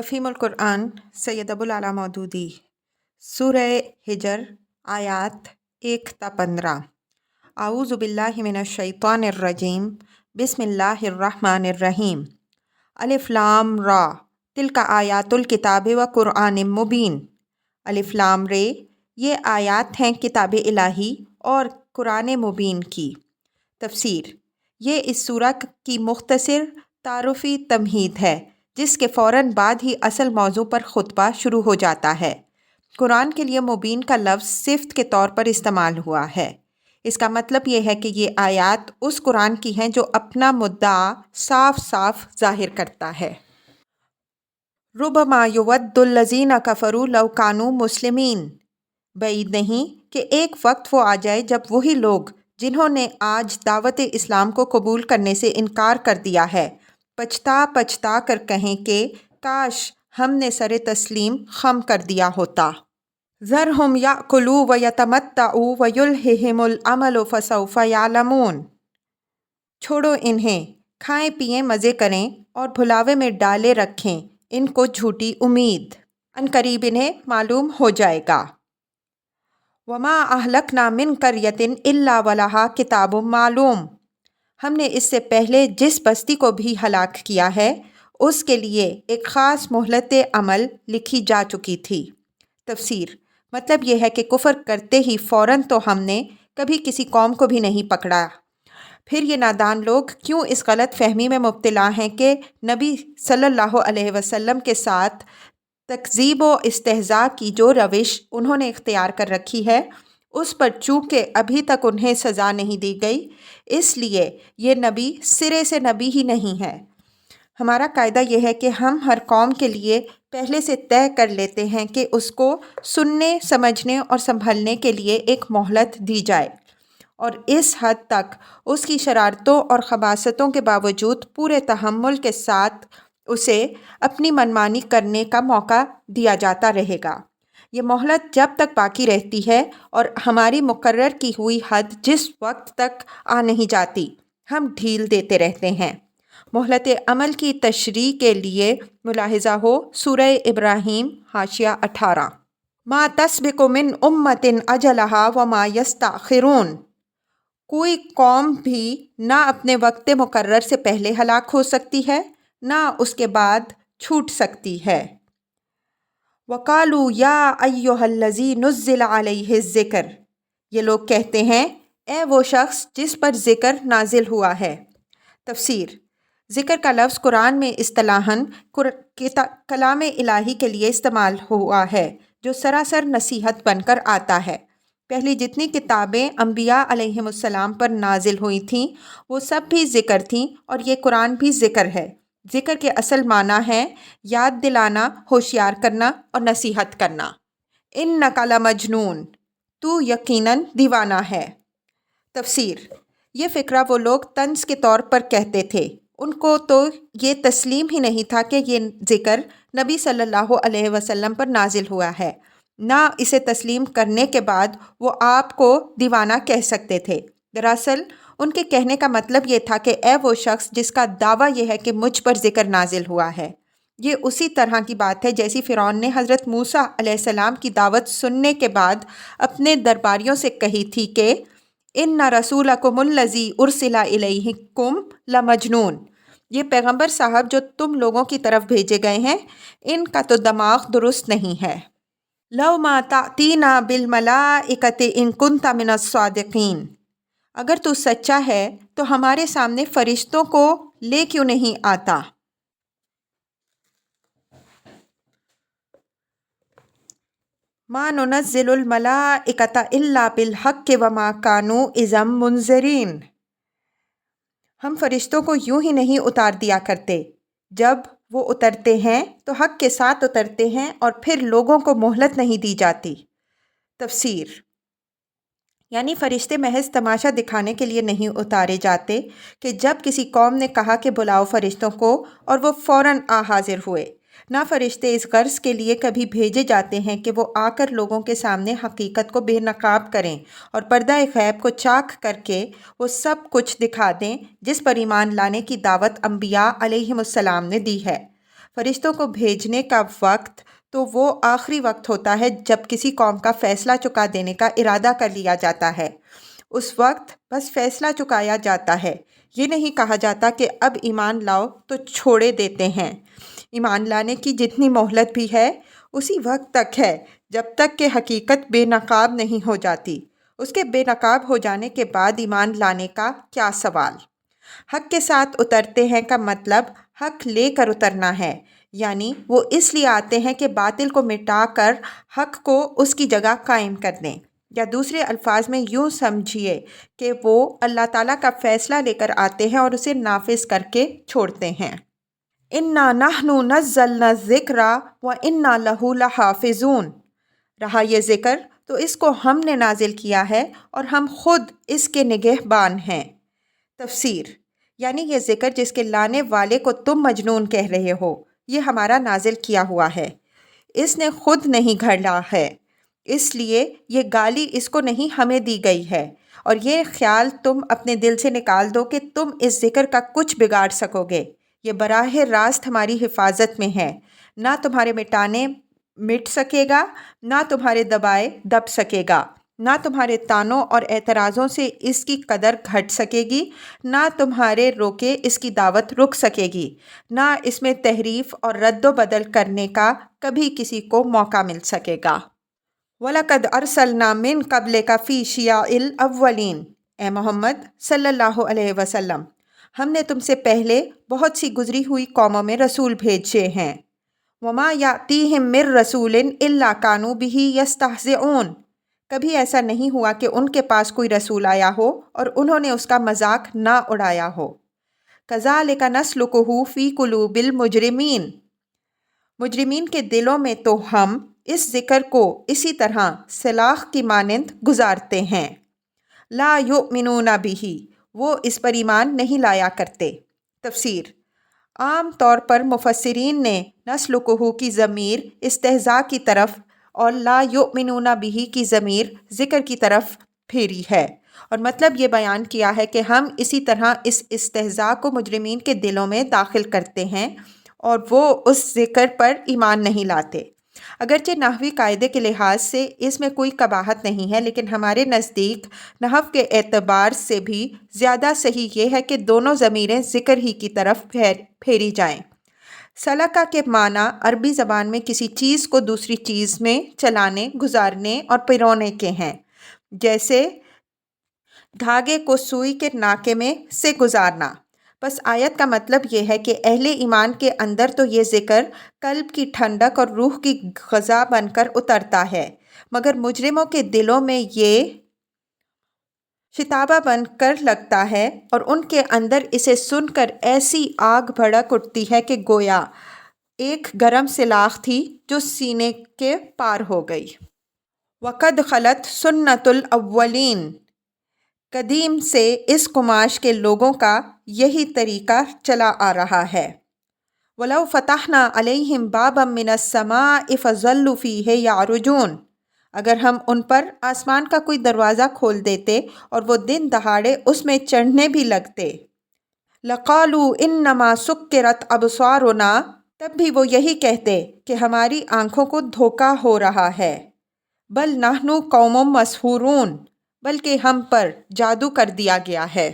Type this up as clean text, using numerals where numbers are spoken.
تفہیم القرآن سید ابوالعلا مودودی سورہ ہجر آیات 1 تا 15 اعوذ باللہ من الشیطان الرجیم بسم اللہ الرحمن الرحیم الف لام را تلک آیات الکتاب و قرآن مبین الف لام رے یہ آیات ہیں کتاب الہی اور قرآن مبین کی۔ تفسیر: یہ اس سورہ کی مختصر تعارفی تمہید ہے جس کے فوراً بعد ہی اصل موضوع پر خطبہ شروع ہو جاتا ہے۔ قرآن کے لیے مبین کا لفظ صفت کے طور پر استعمال ہوا ہے۔ اس کا مطلب یہ ہے کہ یہ آیات اس قرآن کی ہیں جو اپنا مدعا صاف صاف ظاہر کرتا ہے۔ ربما یود الذین کفروا لو کانوا مسلمین، بعید نہیں کہ ایک وقت وہ آ جائے جب وہی لوگ جنہوں نے آج دعوت اسلام کو قبول کرنے سے انکار کر دیا ہے پچھتا پچھتا کر کہیں کہ کاش ہم نے سر تسلیم خم کر دیا ہوتا۔ ذرہم یأکلوا ویتمتعوا ویلہہم الامل فسوف یعلمون، چھوڑو انہیں، کھائیں پئیں مزے کریں اور بھلاوے میں ڈالے رکھیں ان کو جھوٹی امید، عنقریب انہیں معلوم ہو جائے گا۔ وما اہلکنا من قریۃ الا ولہا کتاب معلوم، ہم نے اس سے پہلے جس بستی کو بھی ہلاک کیا ہے اس کے لیے ایک خاص مہلت عمل لکھی جا چکی تھی۔ تفسیر: مطلب یہ ہے کہ کفر کرتے ہی فوراً تو ہم نے کبھی کسی قوم کو بھی نہیں پکڑا، پھر یہ نادان لوگ کیوں اس غلط فہمی میں مبتلا ہیں کہ نبی صلی اللہ علیہ وسلم کے ساتھ تکذیب و استہزاء کی جو روش انہوں نے اختیار کر رکھی ہے اس پر چونکہ ابھی تک انہیں سزا نہیں دی گئی، اس لیے یہ نبی سرے سے نبی ہی نہیں ہے۔ ہمارا قاعدہ یہ ہے کہ ہم ہر قوم کے لیے پہلے سے طے کر لیتے ہیں کہ اس کو سننے، سمجھنے اور سنبھلنے کے لیے ایک مہلت دی جائے، اور اس حد تک اس کی شرارتوں اور خباثتوں کے باوجود پورے تحمل کے ساتھ اسے اپنی منمانی کرنے کا موقع دیا جاتا رہے گا۔ یہ مہلت جب تک باقی رہتی ہے اور ہماری مقرر کی ہوئی حد جس وقت تک آ نہیں جاتی، ہم ڈھیل دیتے رہتے ہیں۔ مہلت عمل کی تشریح کے لیے ملاحظہ ہو سورہ ابراہیم حاشیہ 18۔ ما تسبق من امۃ اجلہا وما یستأخرون، کوئی قوم بھی نہ اپنے وقت مقرر سے پہلے ہلاک ہو سکتی ہے نہ اس کے بعد چھوٹ سکتی ہے۔ وَقَالُوا يَا أَيُّهَا الَّذِي نُزِّلَ عَلَيْهِ الذِّكْرُ، یہ لوگ کہتے ہیں اے وہ شخص جس پر ذکر نازل ہوا ہے۔ تفسیر: ذکر کا لفظ قرآن میں اصطلاحاً کلام الہی کے لیے استعمال ہوا ہے جو سراسر نصیحت بن کر آتا ہے۔ پہلی جتنی کتابیں انبیاء علیہم السلام پر نازل ہوئی تھیں وہ سب بھی ذکر تھیں، اور یہ قرآن بھی ذکر ہے۔ ذکر کے اصل معنی ہے یاد دلانا، ہوشیار کرنا اور نصیحت کرنا۔ اِنَّکَ لَمَجْنُونَ، تو یقیناً دیوانہ ہے۔ تفسیر: یہ فقرہ وہ لوگ طنز کے طور پر کہتے تھے، ان کو تو یہ تسلیم ہی نہیں تھا کہ یہ ذکر نبی صلی اللہ علیہ وسلم پر نازل ہوا ہے، نہ اسے تسلیم کرنے کے بعد وہ آپ کو دیوانہ کہہ سکتے تھے۔ دراصل ان کے کہنے کا مطلب یہ تھا کہ اے وہ شخص جس کا دعویٰ یہ ہے کہ مجھ پر ذکر نازل ہوا ہے۔ یہ اسی طرح کی بات ہے جیسی فرعون نے حضرت موسیٰ علیہ السلام کی دعوت سننے کے بعد اپنے درباریوں سے کہی تھی کہ اِنَّ رَسُولَکُمُ الَّذِی أُرْسِلَ إِلَیْکُم لَمَجْنُونٌ، یہ پیغمبر صاحب جو تم لوگوں کی طرف بھیجے گئے ہیں ان کا تو دماغ درست نہیں ہے۔ لَوْ مَا تَأْتِینَا بِالْمَلَائِکَةِ إِن کُنتَ مِنَ الصَّادِقِینَ، اگر تو سچا ہے تو ہمارے سامنے فرشتوں کو لے کیوں نہیں آتا؟ مَا نُنَزِّلُ الْمَلَائِکَةَ إِلَّا بِالْحَقِّ وَمَا كَانُوا إِذًا مُنظَرِینَ، ہم فرشتوں کو یوں ہی نہیں اتار دیا کرتے، جب وہ اترتے ہیں تو حق کے ساتھ اترتے ہیں اور پھر لوگوں کو مہلت نہیں دی جاتی۔ تفسیر: یعنی فرشتے محض تماشا دکھانے کے لیے نہیں اتارے جاتے کہ جب کسی قوم نے کہا کہ بلاؤ فرشتوں کو اور وہ فوراً آ حاضر ہوئے، نہ فرشتے اس غرض کے لیے کبھی بھیجے جاتے ہیں کہ وہ آ کر لوگوں کے سامنے حقیقت کو بے نقاب کریں اور پردہ غیب کو چاک کر کے وہ سب کچھ دکھا دیں جس پر ایمان لانے کی دعوت انبیاء علیہم السلام نے دی ہے۔ فرشتوں کو بھیجنے کا وقت تو وہ آخری وقت ہوتا ہے جب کسی قوم کا فیصلہ چکا دینے کا ارادہ کر لیا جاتا ہے۔ اس وقت بس فیصلہ چکایا جاتا ہے، یہ نہیں کہا جاتا کہ اب ایمان لاؤ تو چھوڑے دیتے ہیں۔ ایمان لانے کی جتنی مہلت بھی ہے اسی وقت تک ہے جب تک کہ حقیقت بے نقاب نہیں ہو جاتی۔ اس کے بے نقاب ہو جانے کے بعد ایمان لانے کا کیا سوال؟ حق کے ساتھ اترتے ہیں کا مطلب حق لے کر اترنا ہے، یعنی وہ اس لیے آتے ہیں کہ باطل کو مٹا کر حق کو اس کی جگہ قائم کر دیں، یا دوسرے الفاظ میں یوں سمجھیے کہ وہ اللہ تعالیٰ کا فیصلہ لے کر آتے ہیں اور اسے نافذ کر کے چھوڑتے ہیں۔ اِنَّا نَحْنُ نَزَّلْنَا الذِّكْرَ وَإِنَّا لَهُ لَحَافِظُونَ۔ رہا یہ ذکر تو اس کو ہم نے نازل کیا ہے اور ہم خود اس کے نگہبان ہیں۔ تفسیر، یعنی یہ ذکر جس کے لانے والے کو تم مجنون کہہ رہے ہو، یہ ہمارا نازل کیا ہوا ہے، اس نے خود نہیں گھڑا ہے، اس لیے یہ گالی اس کو نہیں ہمیں دی گئی ہے، اور یہ خیال تم اپنے دل سے نکال دو کہ تم اس ذکر کا کچھ بگاڑ سکو گے۔ یہ براہ راست ہماری حفاظت میں ہے، نہ تمہارے مٹانے مٹ سکے گا، نہ تمہارے دبائے دب سکے گا، نہ تمہارے تانوں اور اعتراضوں سے اس کی قدر گھٹ سکے گی، نہ تمہارے روکے اس کی دعوت رک سکے گی، نہ اس میں تحریف اور رد و بدل کرنے کا کبھی کسی کو موقع مل سکے گا۔ وَلَقَدْ أَرْسَلْنَا مِن قَبْلِكَ فِي شِيَعِ الْأَوَّلِينَ۔ اے محمد صلی اللہ علیہ وسلم، ہم نے تم سے پہلے بہت سی گزری ہوئی قوموں میں رسول بھیجے ہیں۔ وَمَا يَأْتِيهِم مِّن رَّسُولٍ إِلَّا كَانُوا بِهِ يَسْتَهْزِئُونَ۔ کبھی ایسا نہیں ہوا کہ ان کے پاس کوئی رسول آیا ہو اور انہوں نے اس کا مذاق نہ اڑایا ہو۔ كَذَلِكَ نَسْلُكُهُ فِي قُلُوبِ الْمُجْرِمِينَ۔ مجرمین کے دلوں میں تو ہم اس ذکر کو اسی طرح سلاخ کی مانند گزارتے ہیں۔ لا یؤمنون بہ، وہ اس پر ایمان نہیں لایا کرتے۔ تفسیر، عام طور پر مفسرین نے نسلکہ کی ضمیر استہزاء کی طرف اور لا یؤمنون بہ کی ضمیر ذکر کی طرف پھیری ہے، اور مطلب یہ بیان کیا ہے کہ ہم اسی طرح اس استہزاء کو مجرمین کے دلوں میں داخل کرتے ہیں اور وہ اس ذکر پر ایمان نہیں لاتے۔ اگرچہ نحوی قاعدے کے لحاظ سے اس میں کوئی قباحت نہیں ہے، لیکن ہمارے نزدیک نحو کے اعتبار سے بھی زیادہ صحیح یہ ہے کہ دونوں ضمیریں ذکر ہی کی طرف پھیری جائیں۔ سلکہ کے معنی عربی زبان میں کسی چیز کو دوسری چیز میں چلانے، گزارنے اور پرونے کے ہیں، جیسے دھاگے کو سوئی کے ناکے میں سے گزارنا۔ بس آیت کا مطلب یہ ہے کہ اہل ایمان کے اندر تو یہ ذکر قلب کی ٹھنڈک اور روح کی غذا بن کر اترتا ہے، مگر مجرموں کے دلوں میں یہ شتابہ بن کر لگتا ہے اور ان کے اندر اسے سن کر ایسی آگ بھڑک اٹھتی ہے کہ گویا ایک گرم سلاخ تھی جو سینے کے پار ہو گئی۔ وَقَدْ خَلَتْ سُنَّتُ الْأَوَّلِينَ۔ قدیم سے اس قماش کے لوگوں کا یہی طریقہ چلا آ رہا ہے۔ وَلَوْ فَتَحْنَا عَلَيْهِمْ بَابًا مِّنَ السَّمَاءِ فَظَلُّوا فِيهِ يَعْرُجُونَ۔ اگر ہم ان پر آسمان کا کوئی دروازہ کھول دیتے اور وہ دن دہاڑے اس میں چڑھنے بھی لگتے، لَقَالُوا إِنَّمَا سُكِّرَتْ أَبْصَارُنَا، تب بھی وہ یہی کہتے کہ ہماری آنکھوں کو دھوکہ ہو رہا ہے۔ بَلْ نَحْنُ قَوْمٌ مَسْحُورُونَ، بلکہ ہم پر جادو کر دیا گیا ہے۔